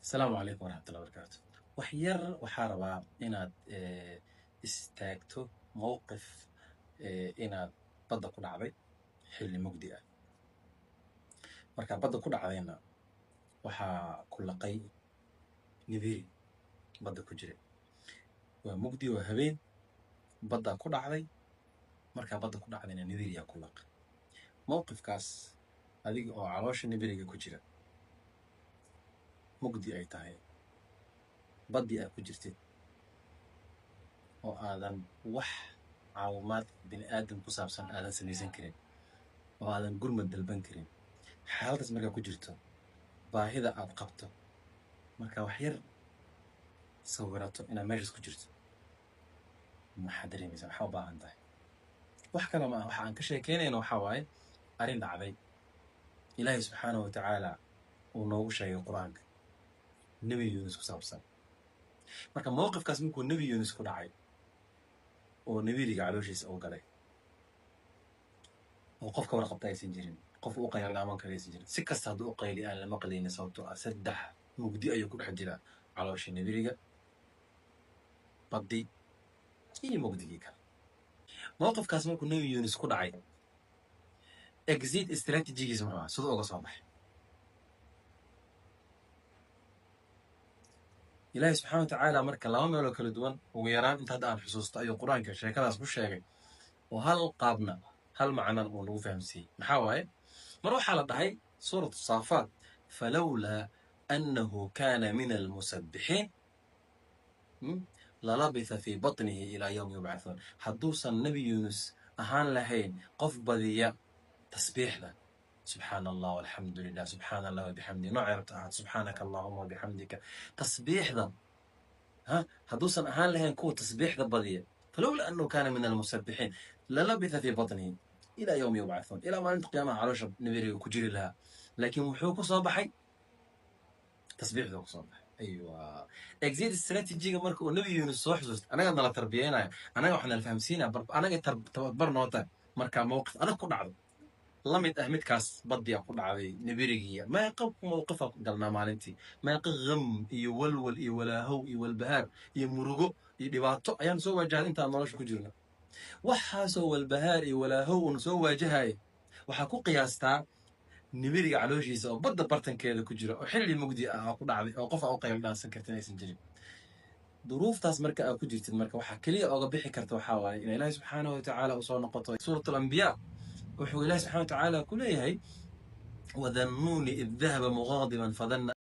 السلام عليكم ورحمة الله وبركاته. وحير وحاربا إناد استاجتو موقف إناد بدأ كل عضي حل مجدئة. مركب بدأ كل عضينا وحا كل قي نذيري بدأ كجري ومجدي وهبين بدأ كل عضي مركب بدأ كل عضينا نذيري يا كل قي موقف كاس هذيك أو عروش نبيري كجري مجدي أي تاهي بدي أكو جرتين oo aadan wax caawimaad bini aadam ku saabsan aadan samaysan karin oo aadan gurmad dalban karin xaaladdaas markaa ku jirto baahida aad qabto marka wax yar sawirato inaad meeshaas ku jirto maxaa dareemaysaa maxaa u baahan tahay wax kale ma aha waxa aan ka sheekeynayno waxaa waaye arrin dhacday ilaahay subxaanahu watacaala uu noogu sheegay qur-aanka nebi yuunus ku saabsan marka mowqifkaas markuu nebi yuunus ku dhacay oo nabiriga calooshiisa oo galay oo qofka warqabta aysan jirin qof u qayl dhaaman kale aysan jirin si kasta hadduu u qayli aan la maqlaynin sababtoo ah saddex mugdi ayuu ku dhex jiraa caloosha nabiriga baddi iyo mugdigii kale mowqifkaas markuu nebi yuunus ku dhacay exit strategigiisa muxuu ahaa siduu uga soo baxay ilaahay subxaana watacaala marka laba meeloo kala duwan ugu yaraan inta hadda aan xusuusto ayuu qur-aanka sheekadaas ku sheegay oo hal qaabna hal macnan uu nagu fahamsiiyey maxaa waaye mar waxaa la dhahay suuratu saafaat falowlaa annahu kaana min almusabbixiin lalabitha fii batnihi ilaa yowmi yubcathuun hadduusan nebi yuunus ahaan lahayn qof badiya tasbiixda سبحان الله والحمد لله سبحان الله وبحمده نعرت سبحانك اللهم وبحمدك تصبيح ذا هدوسا أهان لهن كو تصبيح ذا بضية فلولا أنه كان من المسبحين للبث في بطنه إلى يوم يبعثون إلى ما أنت قيامة عروش نبيري وكجري لها لكن وحوكو صباحي تصبيح ذا صباح أيوة إكزيد استراتيجي مركو النبي يونس وحزوست أنا قلنا تربينا أنا وحنا الفهمسينا أنا برنوتا مركا موقف أنا كون عضو لمد أهمد كاس بدي أقول عادي نبيرجية ما يقف موقفه قلنا مالنتي ما يقف غم يولول يولا هو يولبهار يمرقو يدبعتو أيام سوى جهل أنت أنا شو كجرنا وحا سوى البهار يولا هو نسوى جهاي وحكو قياستا نبيرجي على وجهي سو بدأ برتن كذا كجرا وحل المجدي أقول عادي أوقف أو قيم ناس سكرتني سنجري ظروف تاس مركا أو كجرت المركا وحكلي أو قبيح كرت وحاوي إن الله سبحانه وتعالى وصار نقطة سورة الأنبياء وحول الله سبحانه وتعالى كلها وذنون إذ ذهب مغاضبا فظن